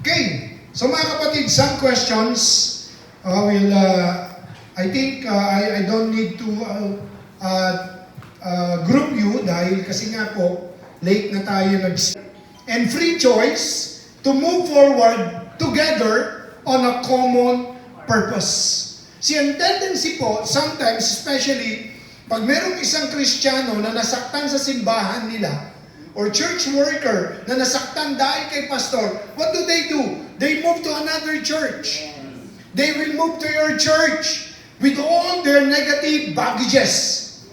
Okay, so mga kapatid, some questions I think I don't need to group you dahil kasi nga po, late na tayo and free choice to move forward together on a common purpose. See, ang tendency po, sometimes, especially, pag merong isang Kristiyano na nasaktan sa simbahan nila, or church worker na nasaktan dahil kay pastor, what do? They move to another church. They will move to your church with all their negative baggages.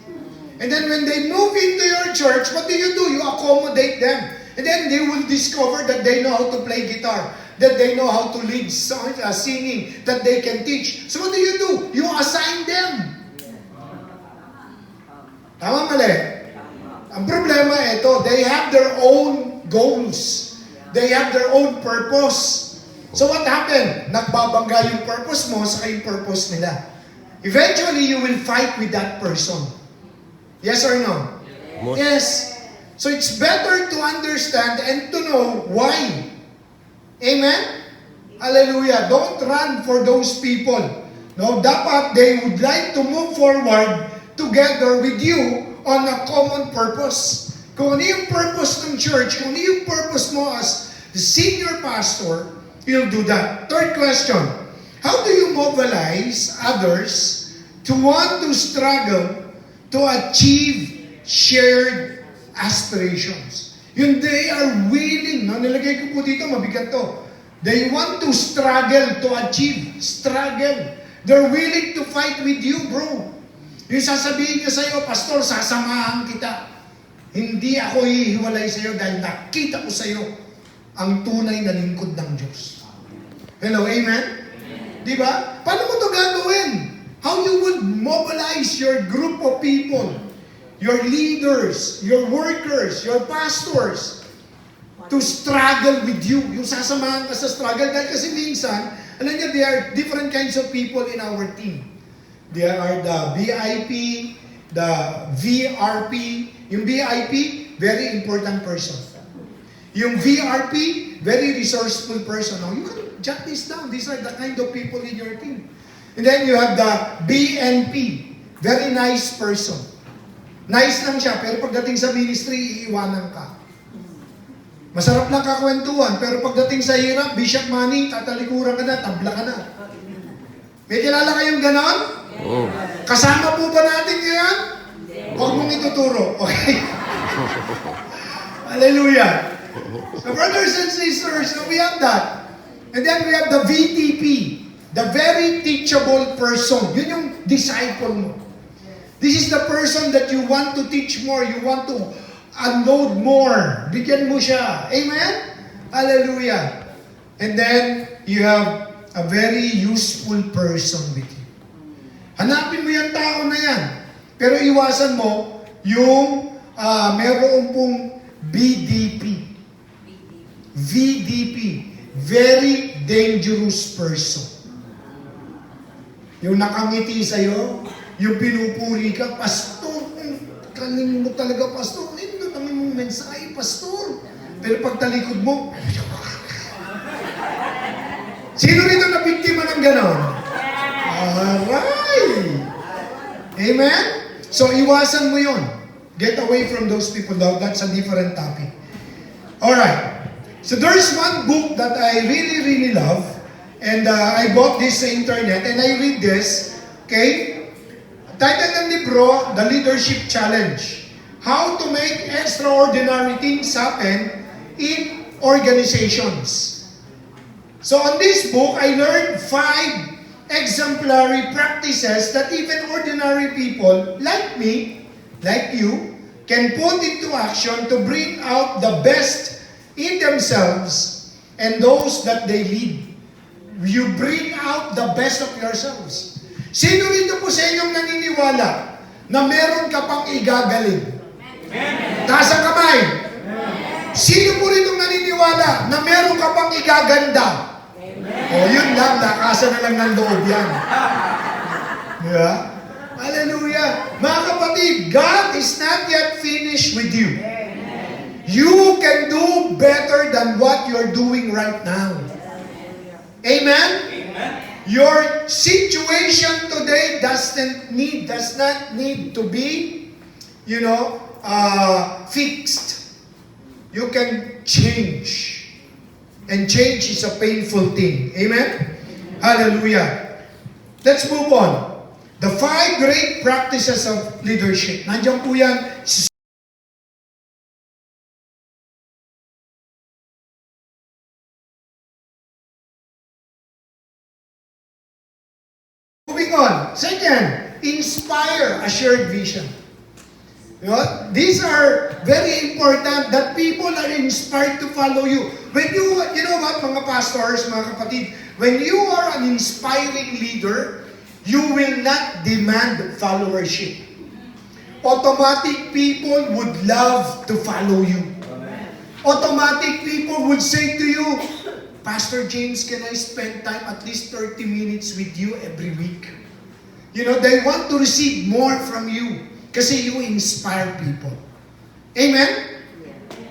And then when they move into your church, what do? You accommodate them. And then they will discover that they know how to play guitar, that they know how to lead singing, that they can teach. So what do? You assign them. Tama mali? Ang problema ito, they have their own goals. They have their own purpose. So what happened? Nagbabangga yung purpose mo sa yung purpose nila. Eventually, you will fight with that person. Yes or no? Yes. So it's better to understand and to know why. Amen? Hallelujah. Don't run for those people. No, dapat they would like to move forward together with you on a common purpose. Kung ano yung purpose ng church, kung ano yung purpose mo as the senior pastor, you'll do that. Third question, how do you mobilize others to want to struggle to achieve shared aspirations? Yung they are willing, no? Nilagay ko po dito, mabigat to. They want to struggle to achieve. Struggle. They're willing to fight with you, bro. Yung sasabihin niya sa'yo, Pastor, sasamahan kita. Hindi ako hihiwalay sa'yo dahil nakita ko sa'yo ang tunay na lingkod ng Diyos. Hello, amen? Diba? Paano mo ito gagawin? How you would mobilize your group of people, your leaders, your workers, your pastors, to struggle with you. Yung sasamahan ka sa struggle. Dahil kasi minsan, alam niyo, there are different kinds of people in our team. There are the VIP, the VRP. Yung VIP, very important person. Yung VRP, very resourceful person. Now, you can jot this down. These are the kind of people in your team. And then you have the BNP, very nice person. Nice lang siya, pero pagdating sa ministry, iiwanan ka. Masarap lang kakwentuhan, pero pagdating sa hirap, Bishop Manny, tatalikuran ka na, tabla ka na. May kilala kayong ganon? Oh. Kasama po ba natin ngayon? Huwag mong ituturo. Okay? Hallelujah. So brothers and sisters, we have that. And then we have the VTP, the very teachable person. Yun yung disciple mo. This is the person that you want to teach more, you want to unload more. Bigyan mo siya. Amen? Hallelujah. And then you have a very useful person with you. Hanapin mo yung tao na yan. Pero iwasan mo yung meron pong BDP. VDP. Very dangerous person. Yung nakangiti sa'yo, yung pinupuri ka, Pastor, kanin mo talaga, Pastor, nindot ang imong mensahe, Pastor. Pero pagtalikod mo, sino rito na biktima ng ganon? Alright! Amen? So, iwasan mo yon. Get away from those people. That's a different topic. Alright. So, there's one book that I really, really love. And I bought this sa internet. And I read this. Okay? Title ng libro, The Leadership Challenge. How to make extraordinary things happen in organizations. So, on this book, I learned 5 exemplary practices that even ordinary people like me, like you, can put into action to bring out the best in themselves and those that they lead. You bring out the best of yourselves. Sino rito po sa inyong naniniwala na meron ka pang igagaling? Taas ang kamay. Sino po rito naniniwala na meron ka pang igaganda? O yun lang, nakasa na lang ng loob yan. Diba? Hallelujah. Mga kapatid, God is not yet finished with you. You can do better than what you're doing right now. Amen? Amen. Your situation today does not need to be, fixed. You can change. And change is a painful thing. Amen? Hallelujah. Let's move on. The 5 great practices of leadership. Nandiyan po yan. Moving on. Second, inspire a shared vision. These are very important that people are inspired to follow you. When you know what, mga pastors, mga kapatid, when you are an inspiring leader, you will not demand followership. Automatic people would love to follow you. Automatic people would say to you, Pastor James, can I spend time at least 30 minutes with you every week? They want to receive more from you. Kasi you inspire people. Amen?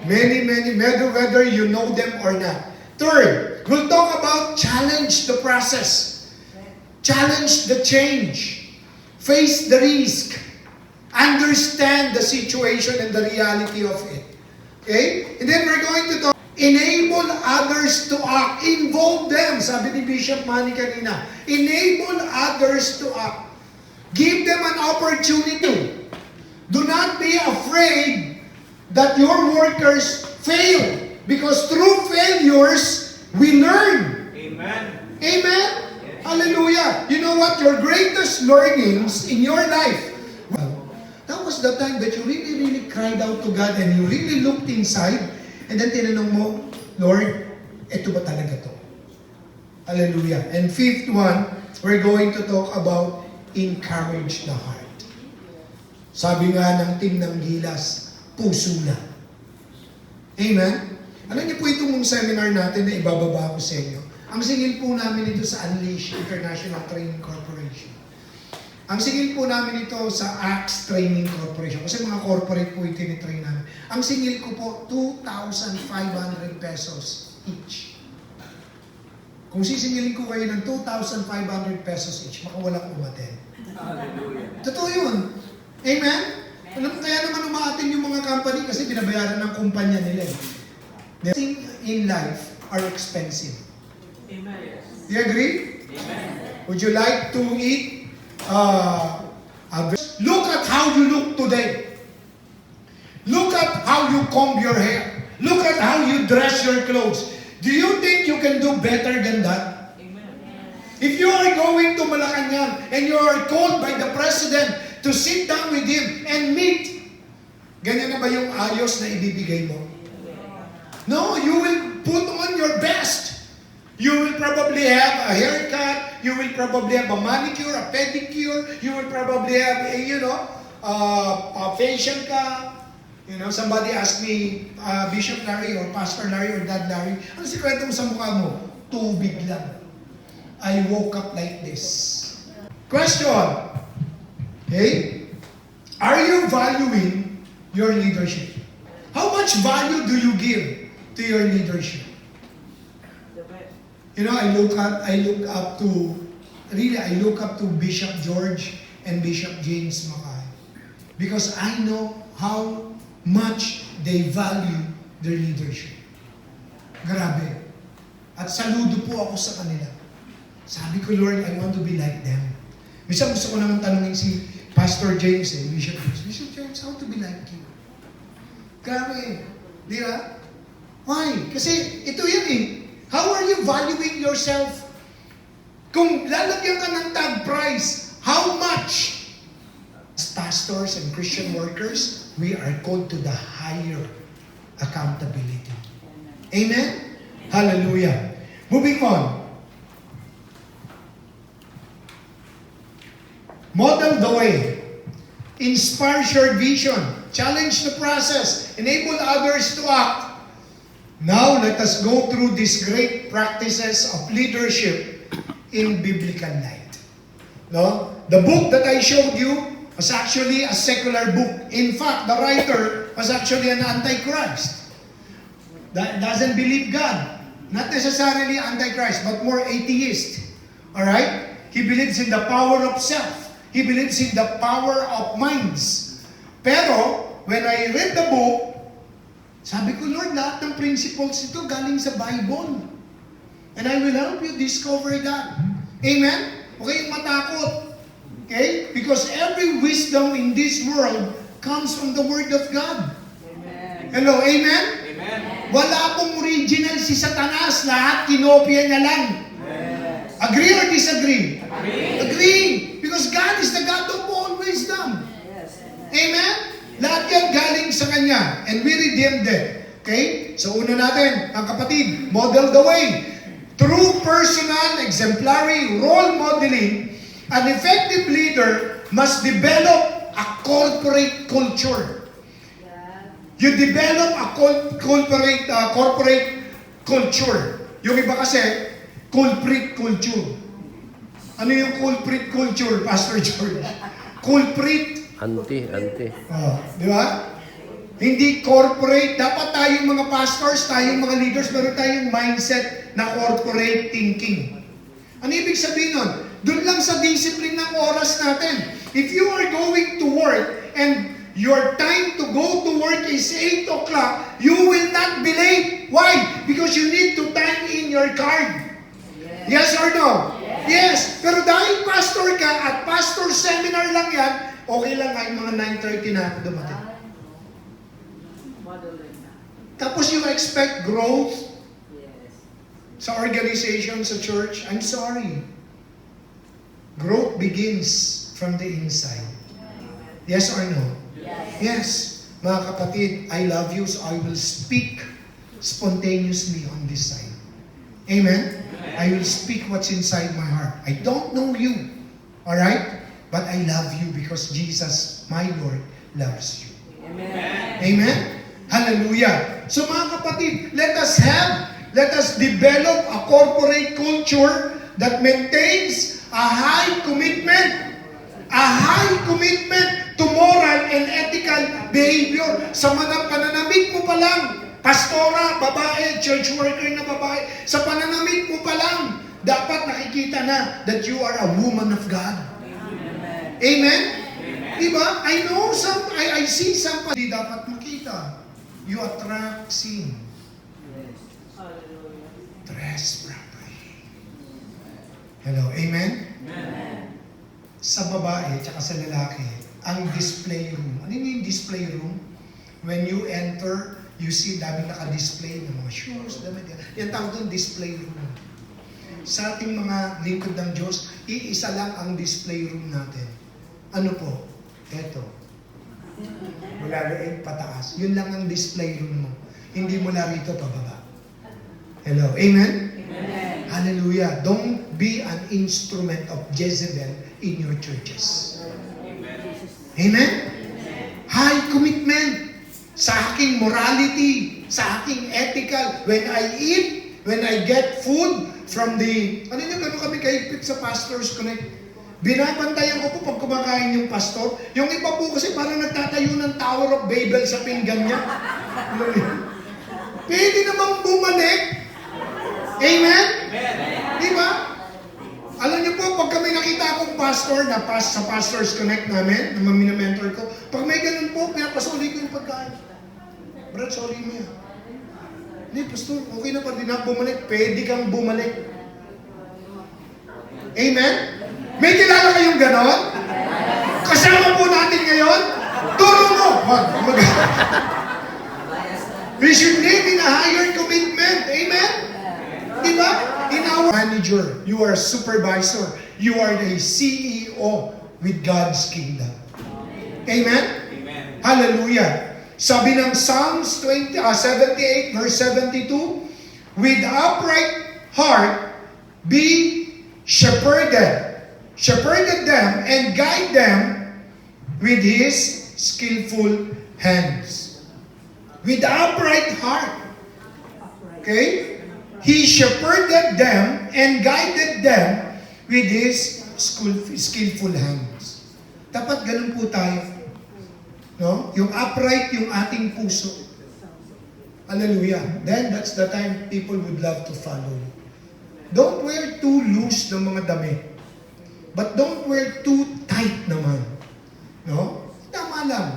Many, whether you know them or not. Third, we'll talk about challenge the process. Challenge the change. Face the risk. Understand the situation and the reality of it. Okay? And then we're going to talk, enable others to act. Involve them. Sabi ni Bishop Manny kanina. Enable others to act. Give them an opportunity. Do not be afraid that your workers fail. Because through failures, we learn. Amen. Amen? Yes. Hallelujah. You know what? Your greatest learnings in your life, that was the time that you really cried out to God and you really looked inside and then tinanong mo, Lord, eto ba talaga to? Hallelujah. And fifth one, we're going to talk about encourage the heart. Sabi nga ng team ng Gilas, puso na. Amen? Alam niyo po itong seminar natin na ibababa ko sa inyo. Ang singil po namin ito sa Unleash International Training Corporation. Ang singil po namin ito sa Acts Training Corporation. Kasi mga corporate po ito ni-train namin. Ang singil ko po, 2,500 pesos each. Kung sisingilin ko kayo ng 2,500 pesos each, baka walang umaten. Hallelujah. Totoo yun. Amen? Alam, kaya naman umaatin yung mga company kasi binabayaran ng kumpanya nila. Things in life are expensive. Amen. Do you agree? Amen. Would you like to eat look at how you look today. Look at how you comb your hair. Look at how you dress your clothes. Do you think you can do better than that? Amen. If you are going to Malacanang and you are called by the president to sit down with him and meet, ganyan na ba yung ayos na ibibigay mo? No, you will put on your best. You will probably have a haircut. You will probably have a manicure, a pedicure. You will probably have a facial ka. Somebody asked me, Bishop Larry or Pastor Larry or Dad Larry, ano sikreto mo sa mukha mo? Tubig lang. I woke up like this. Question. Okay? Are you valuing your leadership? How much value do you give to your leadership? I look up to Bishop George and Bishop James Mackay because I know how much they value their leadership. Grabe. At saludo po ako sa kanila. Sabi ko, Lord, I want to be like them. Minsan gusto ko naman tanongin si Pastor James, Bishop James. Bishop James, how to be like you? Grabe. Di ba? Why? Kasi ito yan eh. How are you valuing yourself? Kung lalagyan ka ng tag price, how much? As pastors and Christian workers, we are called to the higher accountability. Amen? Hallelujah. Moving on. Model the way. Inspire your vision. Challenge the process. Enable others to act. Now, let us go through these great practices of leadership in biblical light. No? The book that I showed you was actually a secular book. In fact, the writer was actually an antichrist. That doesn't believe God. Not necessarily antichrist, but more atheist. Alright? He believes in the power of self. He believes in the power of minds. Pero, when I read the book, sabi ko, Lord, lahat ng principles ito galing sa Bible. And I will help you discover that. Amen? Huwag kayong matakot. Okay? Because every wisdom in this world comes from the Word of God. Amen. Hello, amen? Amen. Wala pong original si Satanas, lahat kinopia niya lang. Yes. Agree or disagree? Amen. Agree! Because God is the God of all wisdom. Yes. Amen? Lahat yan galing sa Kanya. And we redeemed it. Okay? So una natin, ang kapatid, model the way. Through personal, exemplary role modeling, an effective leader must develop a corporate culture. You develop a corporate culture. Yung iba kasi, culprit culture. Ano yung culprit culture, Pastor George? Culprit. Anti. Oh, di ba? Hindi corporate. Dapat tayong mga pastors, tayong mga leaders, meron tayong mindset na corporate thinking. Ano ibig sabihin nun? Doon lang sa discipline ng oras natin. If you are going to work and your time to go to work is 8 o'clock, you will not be late. Why? Because you need to time in your card. Yes or no? Yes. Pero dahil pastor ka at pastor seminar lang yan, okay lang kahit mga 9:30 na ako dumating. Modeling na. Tapos you expect growth Yes. sa organization, sa church. I'm sorry. Growth begins from the inside. Yes or no? Yes. Mga kapatid, I love you, so I will speak spontaneously on this side. Amen? I will speak what's inside my heart. I don't know you. Alright? But I love you because Jesus, my Lord, loves you. Amen. Amen? Hallelujah. So mga kapatid, let us develop a corporate culture that maintains a high commitment to moral and ethical behavior. Sa pananamit mo pa lang, pastora, babae, church worker na babae, sa pananamit mo pa lang, dapat nakikita na that you are a woman of God. Amen. Amen? Diba? I know I see some hindi dapat makita. You attract sin. Yes. Hallelujah. Dress properly. Hello, amen? Amen. Sa babae at sa lalaki, ang display room. Ano yung display room? When you enter, you see daming naka-display ng mga shoes, damit yan. Yan tawag doon, display room. Sa ating mga lingkod ng Diyos, iisa lang ang display room natin. Ano po? Eto. Mula leeg pataas. Yun lang ang display room mo. Hindi mula rito pababa. Hello, amen? Amen. Hallelujah. Don't be an instrument of Jezebel in your churches. Amen? High commitment sa aking morality, sa aking ethical. When I eat, when I get food from the... Ano nyo, gano'n kami kahigpit sa Pastors Connect? Binabantayan ko po pag kumakain yung pastor. Yung iba po kasi parang nagtatayo ng Tower of Babel sa pinggan niya. Pwede namang bumalik. Amen? Di ba? Alam niyo po, pag kami nakita akong pastor na sa Pastors Connect namin, na minamentor ko, pag may ganun po, pinapasuli ko yung pagkain. Brad, sorry mo yan. Hindi, pastor, okay na pa din ako bumalik. Pwede kang bumalik. Amen? May kilala kayong ganon? Kasama po natin ngayon? Turo mo! We should live in a higher commitment. Amen? Diba? In our manager, you are a supervisor. You are the CEO with God's kingdom. Amen? Amen. Hallelujah. Sabi ng Psalms 78 verse 72, with upright heart be shepherded them and guide them with His skillful hands. With upright heart. Okay? He shepherded them and guided them with His skillful hands. Dapat ganun po tayo. No? Yung upright yung ating puso. Hallelujah. Then that's the time people would love to follow you. Don't wear too loose ng mga damit. But don't wear too tight naman. No? Tama lang.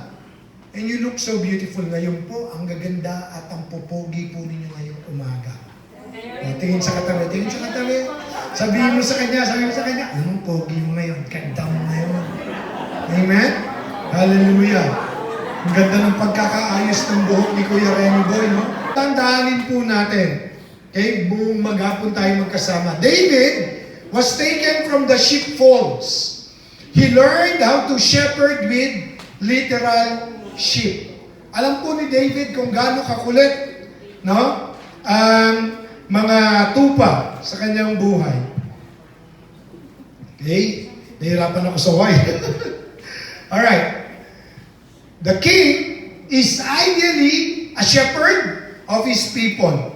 And you look so beautiful ngayon po. Ang gaganda at ang popogi po ninyo ngayong umaga. Tingin sa katabi, tingin sa katabi. Sabihin mo sa kanya, anong pogi mo ngayon? Ganda mo ngayon. Amen? Hallelujah. Ang ganda ng pagkakaayos ng buhok ni Kuya Remy Boy, no? Tandaanin po natin. Okay, buong maghapon tayo magkasama. David was taken from the sheepfolds. He learned how to shepherd with literal sheep. Alam po ni David kung gaano kakulit, no? Ang mga tupa sa kanyang buhay. Okay? Nahirapan ako sa why. Alright. The king is ideally a shepherd of his people,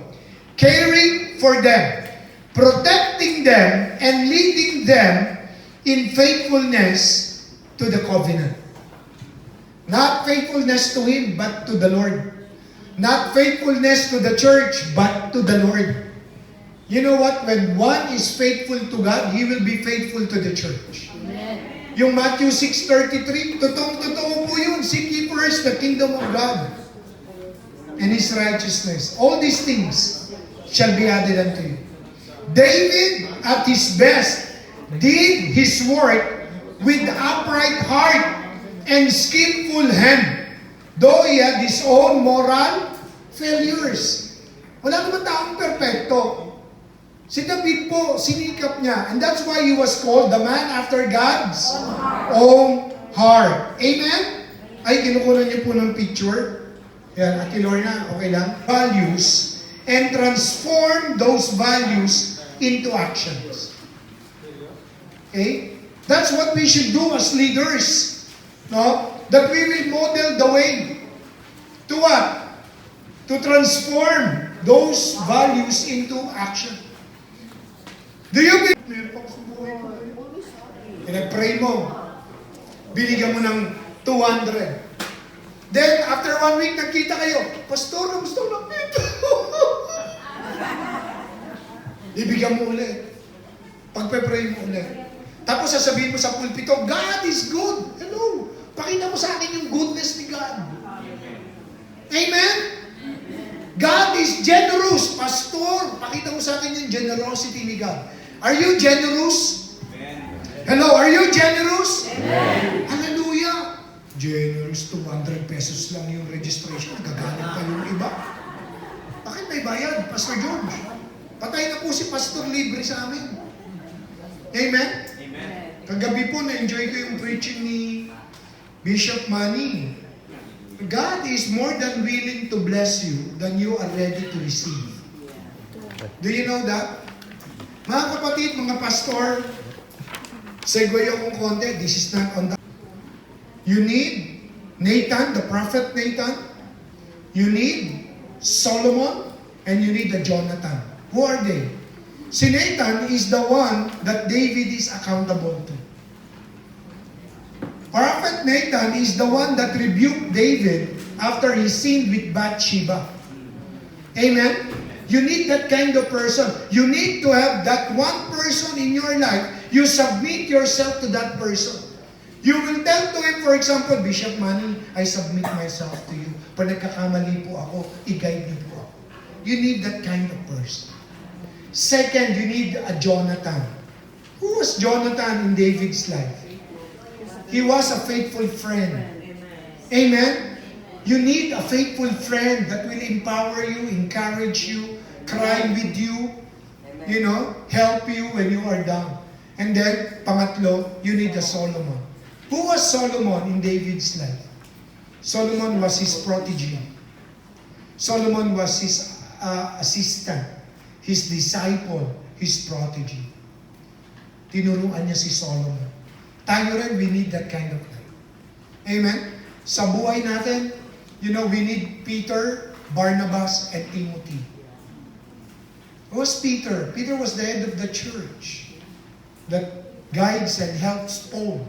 caring for them, protecting them, and leading them in faithfulness to the covenant. Not faithfulness to him, but to the Lord. Not faithfulness to the church, but to the Lord. You know what? When one is faithful to God, He will be faithful to the church. Amen. Yung Matthew 6:33, totoong-totoo po yun. Seek ye first the kingdom of God and His righteousness. All these things shall be added unto you. David, at his best, did his work with upright heart and skillful hand, though he had his own moral failures. Wala naman taong perfecto. Si David po, sinikap niya. And that's why he was called the man after God's own heart. Amen? Ay, kinukunan niyo po ng picture. Yan, Ate Lorna, okay lang? Values, and transform those values into actions. Okay? That's what we should do as leaders. No? That we will model the way. To what? To transform those values into action. Do you believe? Meron pa sa buhay ko. Pinag-pray mo. Binigyan mo ng 200. Then, after 1 week, nagkita kayo. Pastor, gusto lang dito. Ibigyan mo ulit. Pagpe-pray mo ulit. Tapos sasabihin mo sa pulpito, God is good. Hello. Pakita mo sa akin yung goodness ni God. Amen? God is generous. Pastor, pakita mo sa akin yung generosity ni God. Are you generous? Hello, are you generous? Amen. Hallelujah. Generous, 200 pesos lang yung registration. Nagagalit pa yung iba. Bakit may bayad, Pastor George? Patay na po si Pastor Libre sa amin. Amen? Kagabi po, na-enjoy ko yung preaching ni Bishop Manny. God is more than willing to bless you than you are ready to receive. Do you know that? Mga kapatid, mga pastor, segue akong konti, this is not on the... You need Nathan, the prophet Nathan. You need Solomon, and you need the Jonathan. Who are they? Si Nathan is the one that David is accountable to. Prophet Nathan is the one that rebuked David after he sinned with Bathsheba. Amen? You need that kind of person. You need to have that one person in your life. You submit yourself to that person. You will tell to him, for example, Bishop Manny, I submit myself to you. Pag nagkakamali po ako, i-guide niyo po ako. You need that kind of person. Second, you need a Jonathan. Who was Jonathan in David's life? He was a faithful friend. Amen? You need a faithful friend that will empower you, encourage you, cry with you, you know, help you when you are down. And then, pangatlo, you need a Solomon. Who was Solomon in David's life? Solomon was his protege. Solomon was his assistant, his disciple, his protege. Tinuruan niya si Solomon. Tayo rin, we need that kind of life. Amen? Sa buhay natin, you know, we need Peter, Barnabas, and Timothy. Who was Peter? Peter was the head of the church that guides and helps Paul.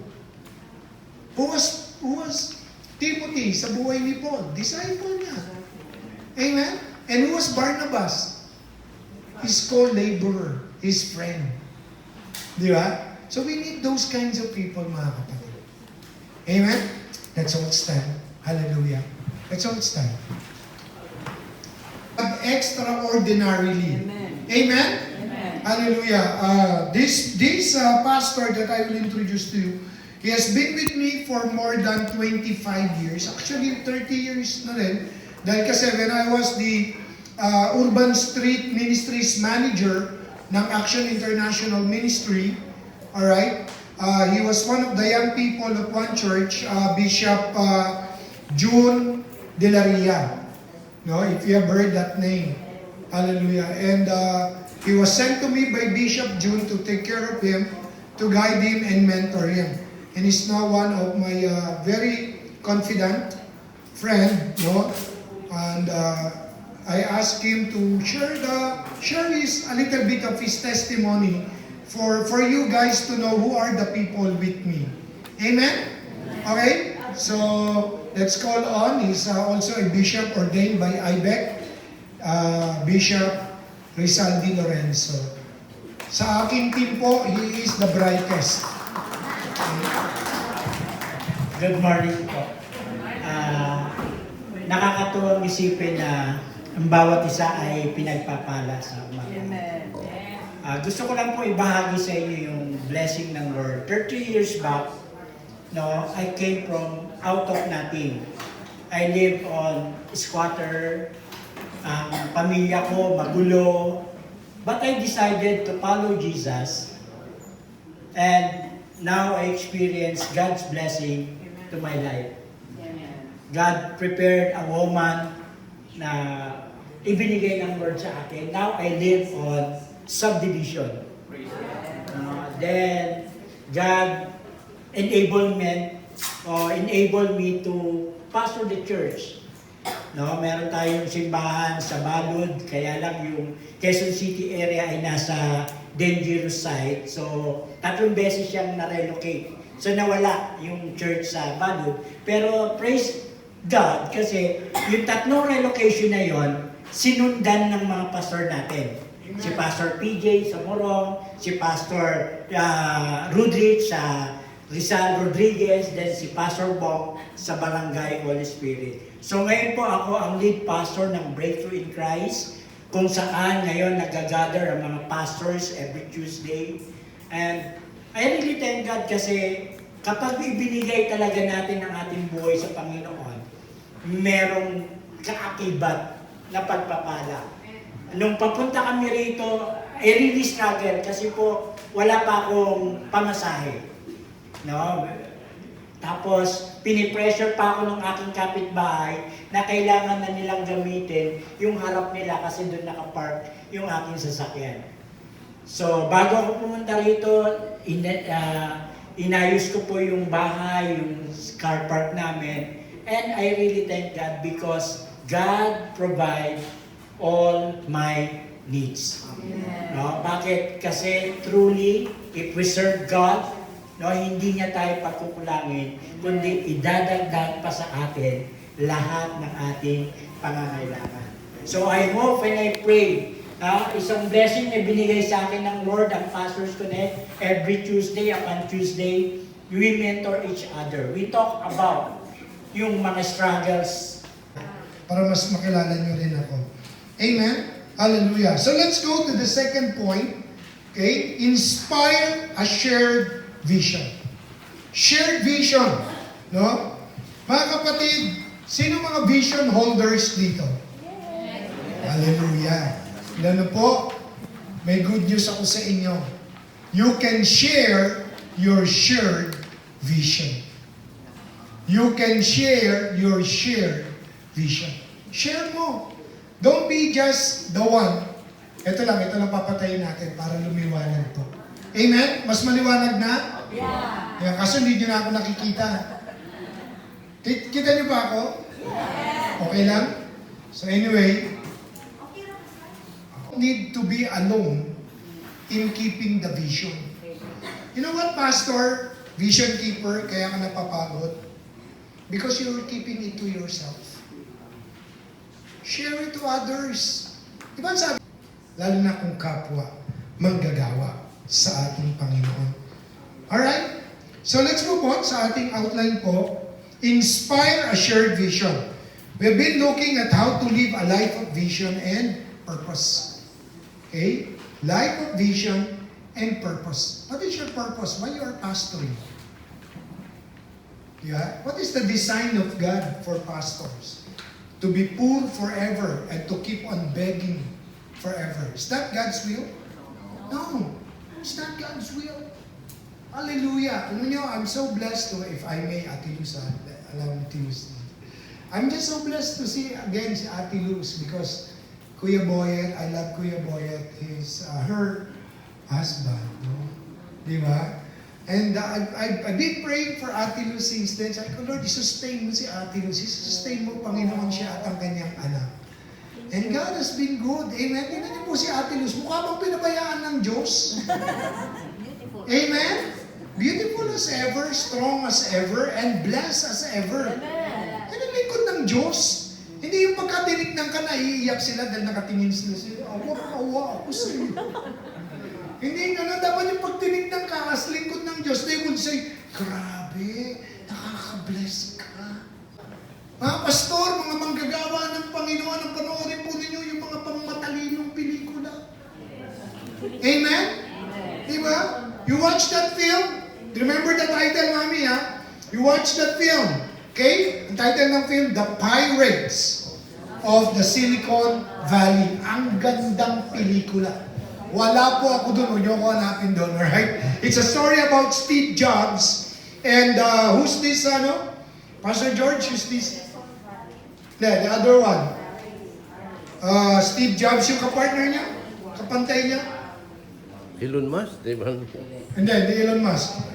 Who was Timothy sa buhay ni Paul? Disciple niya. Amen? And who was Barnabas? His co-laborer, his friend. Di ba? So we need those kinds of people, mga kapatid. Amen? Let's all stand. Hallelujah. Let's all stand. Extraordinarily. Amen. Amen? Amen. Hallelujah. This pastor that I will introduce to you, he has been with me for more than 25 years. Actually, 30 years na rin. Dahil kasi when I was the Urban Street Ministries Manager ng Action International Ministry, alright, he was one of the young people of one church, Bishop June De La Ria. No, if you have heard that name. Hallelujah. And he was sent to me by Bishop June to take care of him, to guide him and mentor him. And he's now one of my very confident friend, no? And I asked him to share a little bit of his testimony for you guys to know who are the people with me. Amen? Okay? So, let's call on. He's also a bishop ordained by IBEC, Bishop Rizaldi Lorenzo. Sa aking team po, he is the brightest. Good morning po. Nakakatuwang isipin na ang bawat isa ay pinagpapala sa umaga. Amen. Gusto ko lang po ibahagi sa inyo yung blessing ng Lord. 30 years back, no, I came from out of nothing. I live on squatter. Ang pamilya ko magulo. But I decided to follow Jesus. And now I experience God's blessing to my life. Amen. God prepared a woman na ibinigay ng Lord sa akin. Now I live on subdivision. Then God enabled me to pastor the church. No, meron tayong simbahan sa Balud, kaya lang yung Quezon City area ay nasa dangerous site. So, 3 beses siyang na-relocate. So, nawala yung church sa Balud. Pero, praise God, kasi yung 3 relocation na yon sinundan ng mga pastor natin. Si Pastor PJ sa Morong, si Pastor Rudrich sa Rizal Rodriguez, then si Pastor Bong sa Barangay Holy Spirit. So ngayon po ako ang lead pastor ng Breakthrough in Christ, kung saan ngayon nag-gather ang mga pastors every Tuesday. And I really thank God kasi kapag ibinigay talaga natin ang ating buhay sa Panginoon, merong kaakibat na pagpapala. Nung papunta kami rito, I really struggle kasi po wala pa akong pamasahe. No? Tapos, pinipressure pa ako ng aking kapitbahay na kailangan na nilang gamitin yung harap nila kasi doon nakapark yung aking sasakyan. So, bago ako pumunta rito, inayos ko po yung bahay, yung car park namin. And I really thank God because God provide all my needs. Amen. No? Bakit? Kasi truly, if we serve God, no, hindi niya tayo pagkukulangin, kundi idadagdag pa sa atin lahat ng ating pangangailangan. So I hope and I pray, isang blessing na binigay sa akin ng Lord, ang Pastors Connect, every Tuesday, upon Tuesday, we mentor each other. We talk about yung mga struggles. Para mas makilala nyo rin ako. Amen? Hallelujah. So let's go to the second point. Okay? Inspire a shared vision. Shared vision. No? Mga kapatid, sino mga vision holders dito? Hallelujah. Ano po? May good news ako sa inyo. You can share your shared vision. You can share your shared vision. Share mo. Don't be just the one. Ito lang papatayin natin para lumiwanag to. Amen? Mas maliwanag na? Yeah. Yeah, kaso hindi nyo na ako nakikita. Kita nyo ba ako? Okay lang? So anyway, need to be alone in keeping the vision. You know what, Pastor? Vision keeper, kaya ka napapagod? Because you're keeping it to yourself. Share it to others. Diba sabi? Lalo na kung kapwa, manggagawa sa ating Panginoon. Alright? So let's move on sa ating outline po. Inspire a shared vision. We've been looking at how to live a life of vision and purpose. Okay? Life of vision and purpose. What is your purpose? Why you are pastoring? Yeah? What is the design of God for pastors? To be poor forever and to keep on begging forever. Is that God's will? No. It's not God's will. Hallelujah. Alam niyo, I'm so blessed to, if I may, Ate Luz, allow me to use this. I'm just so blessed to see again si Ate Luz because Kuya Boyet, I love Kuya Boyet. He's her husband. No? Di ba? And I've been praying for Ate Luz since then. Sabi ko, Lord, i-sustain mo si Ate Luz. I-sustain mo, Panginoon, siya at ang kanyang anak. And God has been good. Amen? Tingnan niyo po si Ate Luz. Mukha bang pinabayaan ng Diyos? Amen? Beautiful as ever, strong as ever, and blessed as ever. Amen. Yan ang lingkod ng Diyos. Hindi yung pagkatinignan ka na, iiyak sila dahil nakatingin sila. Awa ako sa iyo. Hindi nga na dapat yung pagtinignan ka as lingkod ng Diyos, they would say, grabe, nakaka-bless ka. Mga pastor, mga manggagawa ng Panginoon, ang panoorin po ninyo yung mga pangmatalinong pelikula. Amen? Diba? You watch that film? Remember the title, Mami, ha? You watch that film. Okay? Ang title ng film, The Pirates of the Silicon Valley. Ang gandang pelikula. Wala po ako doon. Huwag niyo ako hanapin doon. Alright? It's a story about Steve Jobs. And who's this, Pastor George, who's this? The other one. Steve Jobs, yung kapartner niya? Kapantay niya? Elon Musk, di ba? Hindi, Elon Musk.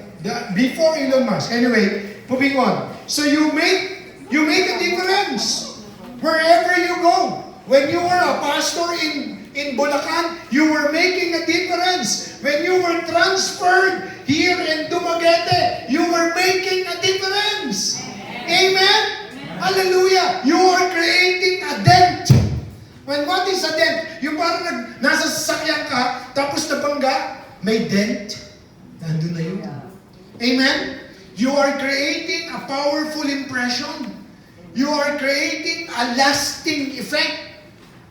Before Elon Musk. Anyway, moving on. So you make a difference wherever you go. When you were a pastor in Bulacan, you were making a difference. When you were transferred here in Dumaguete, you were making a difference. Amen? Hallelujah! You are creating a dent. When what is a dent? Yung parang nasa sasakyan ka, tapos nabangga, may dent. Nandun na yun. Amen? You are creating a powerful impression. You are creating a lasting effect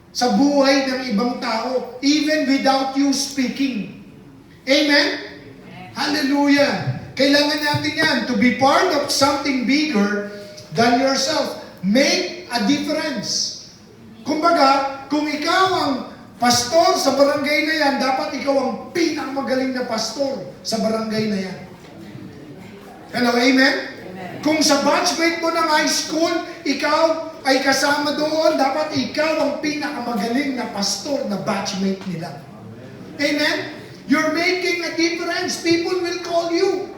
sa buhay ng ibang tao, even without you speaking. Amen? Hallelujah! Kailangan natin yan to be part of something bigger than yourself. Make a difference. Kumbaga, kung ikaw ang pastor sa barangay na yan, dapat ikaw ang pinakamagaling na pastor sa barangay na yan. Hello, amen? Kung sa batchmate mo ng high school, ikaw ay kasama doon, dapat ikaw ang pinakamagaling na pastor na batchmate nila. Amen? You're making a difference. People will call you.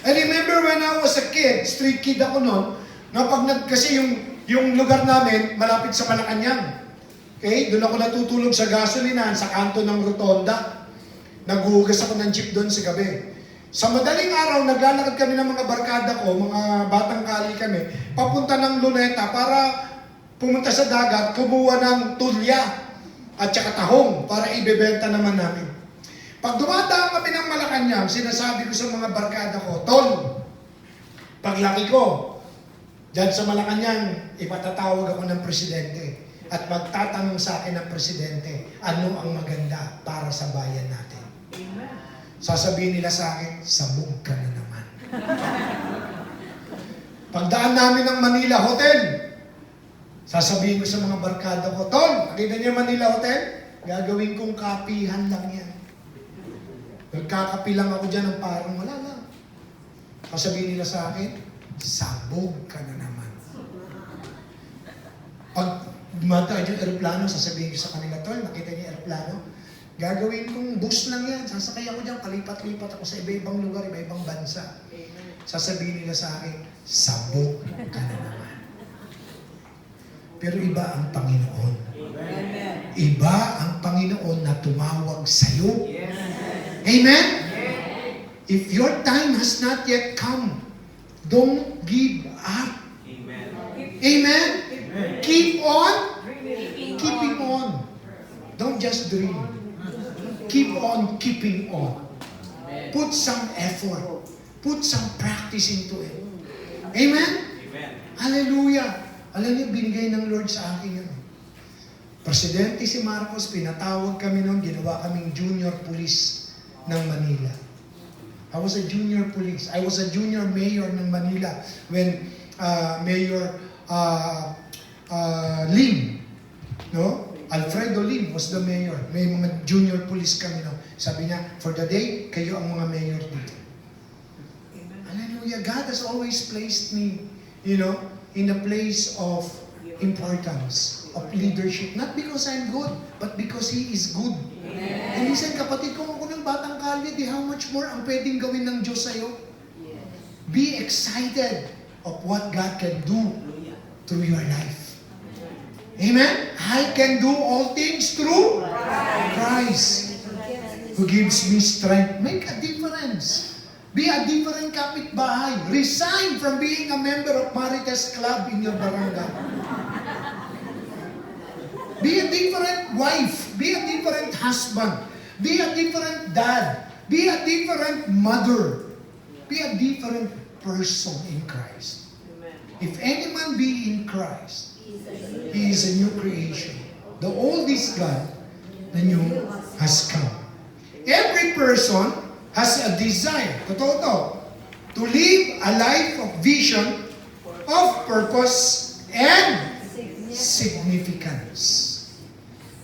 I remember when I was a kid, street kid ako noon, kasi yung lugar namin, malapit sa Malacanang. Okay? Doon ako natutulog sa gasolinahan, sa kanto ng rotonda. Naghuhugas ako ng jeep doon sa gabi. Sa madaling araw, naglalakad kami ng mga barkada ko, mga batang kali kami, papunta ng Luneta para pumunta sa dagat, kumuha ng tulya at saka tahong para ibebenta naman namin. Pag dumadaan kami ng Malacanang, sinasabi ko sa mga barkada ko, Tol, paglaki ko, dyan sa Malacanang, ipatatawag ako ng presidente at magtatanong sa akin ng presidente, ano ang maganda para sa bayan natin. Sasabihin nila sa akin, sabog ka na naman. Pagdaan namin ng Manila Hotel, sasabihin ko sa mga barkada ko, Tol, nakita niyo Manila Hotel? Gagawin kong kapihan lang yan. Nagkakapi lang ako dyan ng parang wala lang. Sasabihin nila sa akin, sabog ka na naman. Pag dumatay yung aeroplano, sasabihin ko sa kanila, Tol, nakita niyo yung aeroplano? Gagawin kong bus lang yan. Sasakay ako dyan, palipat-lipat ako sa iba-ibang lugar, iba-ibang bansa. Sasabihin nila sa akin, sabog ka na naman. Pero iba ang Panginoon. Iba ang Panginoon na tumawag sa'yo. Amen? If your time has not yet come, don't give up. Amen? Keep on Don't just dream. Keep on keeping on. Put some effort. Put some practice into it. Amen? Hallelujah. Alam niyo, binigay ng Lord sa akin yun. Presidente si Marcos, pinatawag kami noon, ginawa kaming junior police ng Manila. I was a junior police. I was a junior mayor ng Manila when Mayor Lim, no? Alfredo Lim was the mayor. May mga junior police kami noon. Sabi niya, for the day, kayo ang mga mayor dito. Hallelujah. God has always placed me, in a place of importance, of leadership. Not because I'm good, but because He is good. And listen, kapatid, kung ako ng batang kalye, how much more ang pwedeng gawin ng Diyos sa'yo? Be excited of what God can do through your life. Amen? I can do all things through Christ who gives me strength. Make a difference. Be a different kapitbahay. Resign from being a member of Marites Club in your barangay. Be a different wife. Be a different husband. Be a different dad. Be a different mother. Be a different person in Christ. If any man be in Christ, he is a new creation. The old is gone, the new has come. Every person has a desire, to live a life of vision, of purpose, and significance.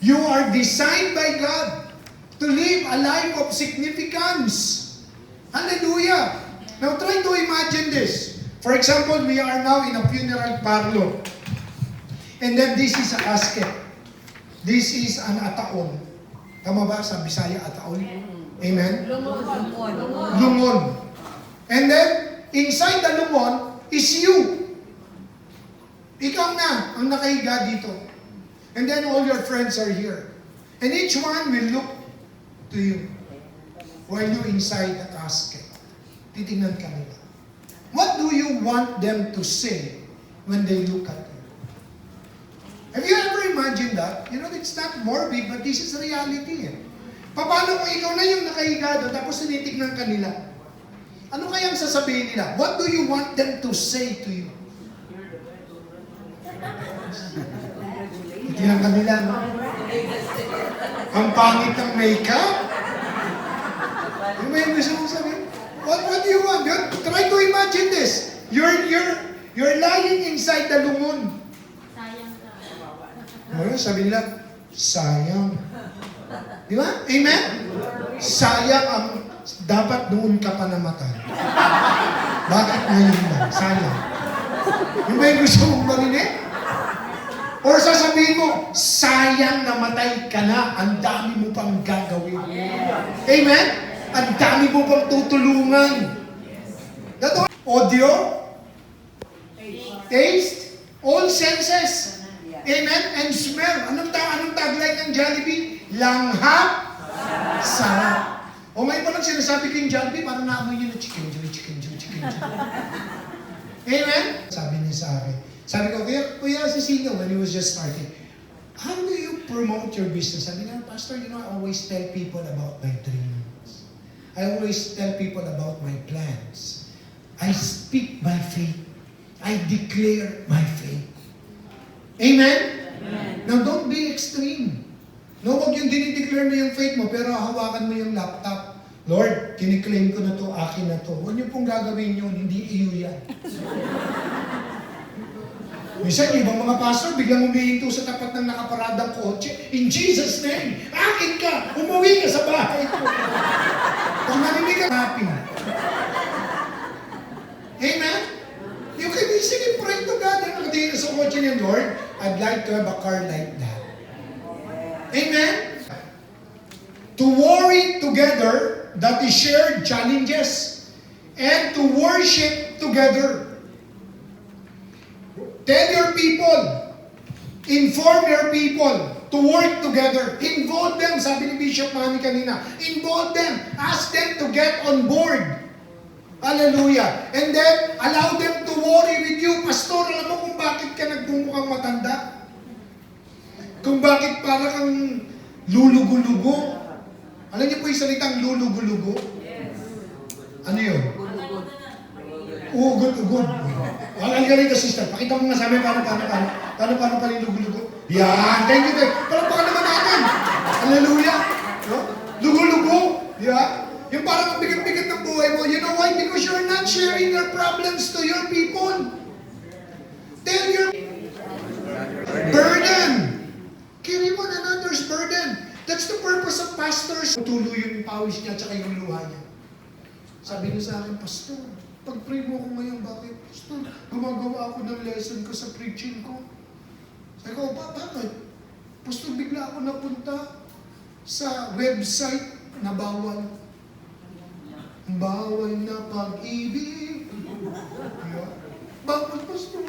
You are designed by God to live a life of significance. Hallelujah! Now try to imagine this. For example, we are now in a funeral parlor. And then this is a casket. This is an ataon. Tama ba sa Bisaya, ataon? Amen? Lungon. And then, inside the lungon is you. Ikaw na ang nakahiga dito. And then all your friends are here. And each one will look to you while you're inside the casket. Titingnan ka nila. What do you want them to say when they look at you? Have you ever imagined that? It's not morbid, but this is reality. Paano kung ikaw na yung nakahiga doon, tapos tinitignan ka nila? Ano kayang sasabihin nila? What do you want them to say to you? Titignan ka nila, no? Ang pangit ng makeup? Ano ba yung gusto mong sabihin? What do you want? Try to imagine this. You're lying inside the lungon. Sabi nila, sayang. Di ba? Amen? Sayang ang dapat noon ka pa namatay. Bakit ngayon lang? Sayang. Yung ba yung gusto mong marinig? Or sasabihin mo, sayang namatay ka na, ang dami mo pang gagawin. Amen? Ang dami mo pang tutulungan. Audio, taste, all senses. Amen? And smell. Anong tagline ng Jollibee? Langhap, sarap. O may palang sinasabi ko yung Jollibee, parang naamoy nyo na chicken. Amen? Sabi niya sa akin. Sabi ko, Kuya Cecilio, when he was just starting, how do you promote your business? Sabi niya, Pastor, I always tell people about my dreams. I always tell people about my plans. I speak by faith. I declare my faith. Amen? Now, don't be extreme. No, huwag yung dinideclare mo yung faith mo, pero hawakan mo yung laptop. Lord, kiniklaim ko na to, akin na to. Huwag niyo pong gagawin yun, hindi iyo yan. Minsan, ibang mga pastor, biglang humihinto sa tapat ng nakaparadang kotse. In Jesus' name, akin ka! Umuwi ka sa bahay ko! Kung narinig ka, happy. Amen? You can easily pray to God. Nakatingin ka sa kotse niya, Lord, I'd like to have a car like that. Amen? To worry together, that is shared challenges, and to worship together. Tell your people, inform your people to work together. Involve them, sabi ni Bishop Manny kanina. Involve them. Ask them to get on board. Hallelujah. And then, allow them to worry with you. Pastor, alam mo kung bakit ka nagmumukhang matanda? Kung bakit para kang Lulugo-lugo. Alam niyo po yung salitang lulugo-lugo? Ano yun? Ugod-ugod. Ang galing to, sister. Pakita mo nga sa amin paano pala yung lugo-lugo. Yan. Thank you. Palakpakan naman natin. Hallelujah. No? Lugo-lugo. Di ba? Yung parang ang bigat-bigat ng buhay mo. You know why? Because you're not sharing your problems to your people. Tell your burden. Carry one another's burden. That's the purpose of pastors. Tulo yung pawis niya at yung luha niya. Sabi niya sa akin, Pastor, pag-pray mo ko ngayon, bakit? Pastor, gumagawa ako ng lesson ko sa preaching ko. Sabi ko, bakit? Pastor, bigla ako napunta sa website na bawal. Bawal na pag-ibig. Bawal, Pastor.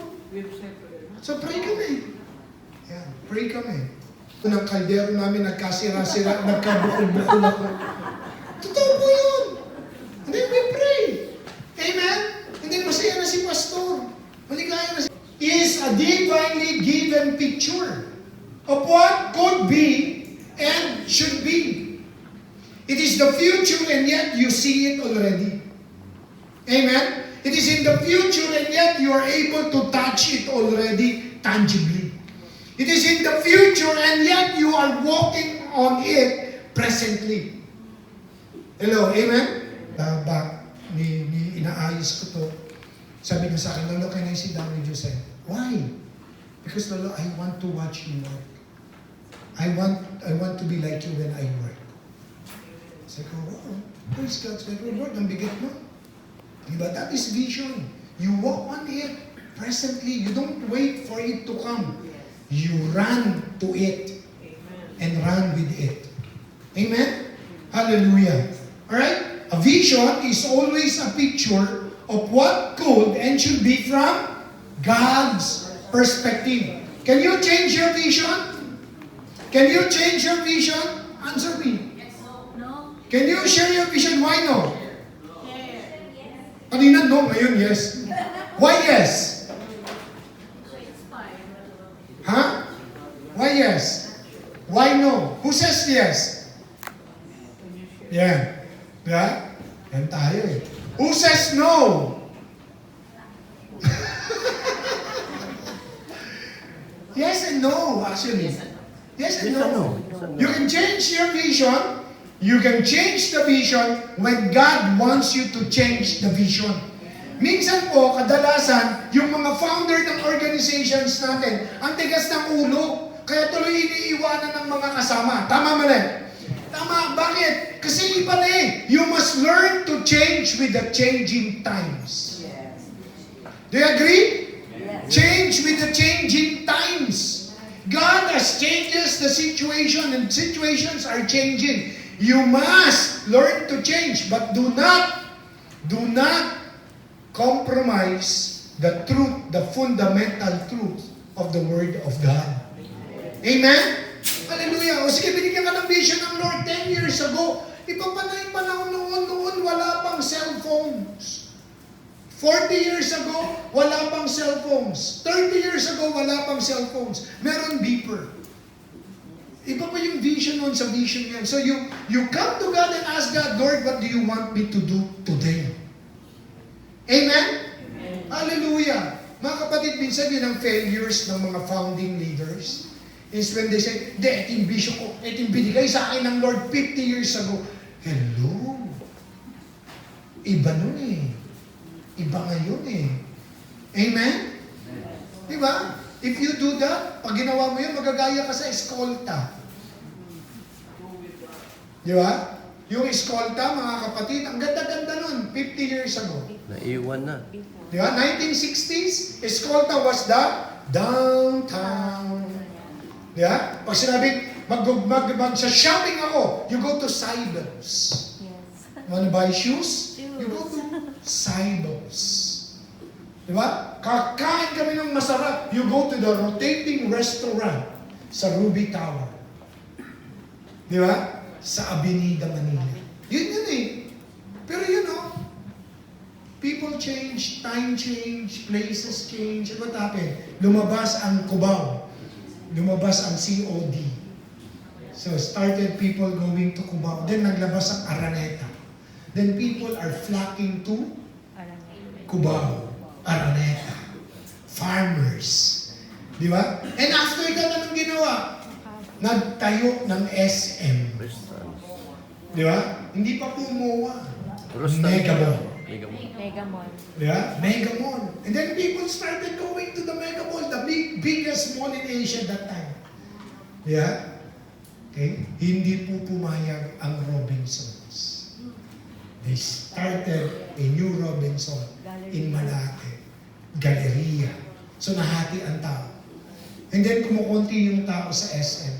So pray kami. Yan, pray kami. Ng kaldero namin, nagkasira-sira, nagkabukol-bukol ako. Totoo po yun. And then we pray. Amen? And then masaya na si Pastor. Maligaya na si is a divinely given picture of what could be and should be. It is the future and yet you see it already. Amen? It is in the future and yet you are able to touch it already tangibly. It is in the future and yet you are walking on it presently. Hello, amen? Inaayos ko to. Sabi niya sa akin, Lolo, can I sit down with you? Said, why? Because Lolo, I want to watch you work. I want to be like you when I work. Sabi ko, wow, praise God. Sabi ko, Lord, ang bigat mo. Diba? That is vision. You walk on it presently. You don't wait for it to come. You run to it and run with it. Amen? Hallelujah. Alright? A vision is always a picture of what could and should be from God's perspective. Can you change your vision? Can you change your vision? Answer me. No. Can you share your vision? Why no? Kanina no, ngayon yes. Why yes? Huh? Why yes? Why no? Who says yes? Yeah. Yeah? Yan tayo eh. Who says no? Yes and no, actually. Yes and no. You can change your vision. You can change the vision when God wants you to change the vision. Minsan po, kadalasan, yung mga founder ng organizations natin, ang tigas ng ulo, kaya tuloy iniiwanan ng mga kasama. Tama mali? Tama. Bakit? Kasi iba na eh. You must learn to change with the changing times. Do you agree? Change with the changing times. God has changes the situation and situations are changing. You must learn to change, but do not compromise the truth, the fundamental truth of the Word of God. Amen? Hallelujah. O sige, binigyan ka ng vision ng Lord 10 years ago. Iba pa na yung panahon noon, wala pang cellphones. 40 years ago, wala pang cellphones. 30 years ago, wala pang cellphones. Meron beeper. Iba pa yung vision nun sa vision yan. So you come to God and ask God, Lord, what do you want me to do today? Amen? Hallelujah. Mga kapatid, minsan yun ang failures ng mga founding leaders is when they say, ito yung vision ko, ito yung binigay sa akin ng Lord 50 years ago. Hello? Iba nun eh. Iba ngayon eh. Amen? Diba? If you do that, pag ginawa mo yun, magagaya ka sa eskolta. Diba? Yung eskolta, mga kapatid, ang ganda-ganda nun, 50 years ago. Naiwan na. Diba? 1960s, eskolta was the downtown. Diba? Pag sinabi, mag-shopping ako, you go to Cybers. Wanna buy shoes? You go to Cybers. Diba? Kakain kami ng masarap. You go to the rotating restaurant sa Ruby Tower. Diba? Sa Avenida Manila. Yun eh. Pero you know, people change, time change, places change. And what happened? Lumabas ang Cubao. Lumabas ang COD. So started people going to Cubao. Then naglabas ang Araneta. Then people are flocking to Cubao, Araneta. Farmers. Di ba? And after that, anong ginawa? Nagtayo ng SM. Di ba? Hindi pa po MOA. Mega Mall. Mega Mall. Di ba? Mega Mall. And then people started going to the Mega Mall, the biggest mall in Asia that time. Di ba? Okay? Hindi po pumayag ang Robinsons. They started a new Robinson in Malate. Galleria. So nahati ang tao. And then kumukunti yung tao sa SM.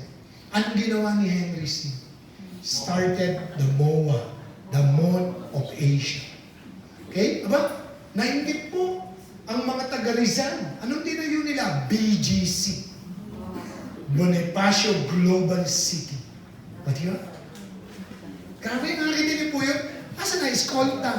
Anong ginawa ni Henry C? Started the MOA, the Mall of Asia. Okay? Aba, nainggit po ang mga taga Rizal. Anong tinayo nila? BGC. Bonifacio Global City. Pati yun? Grabe, nakakita niyo po yun. Asa na eskolta?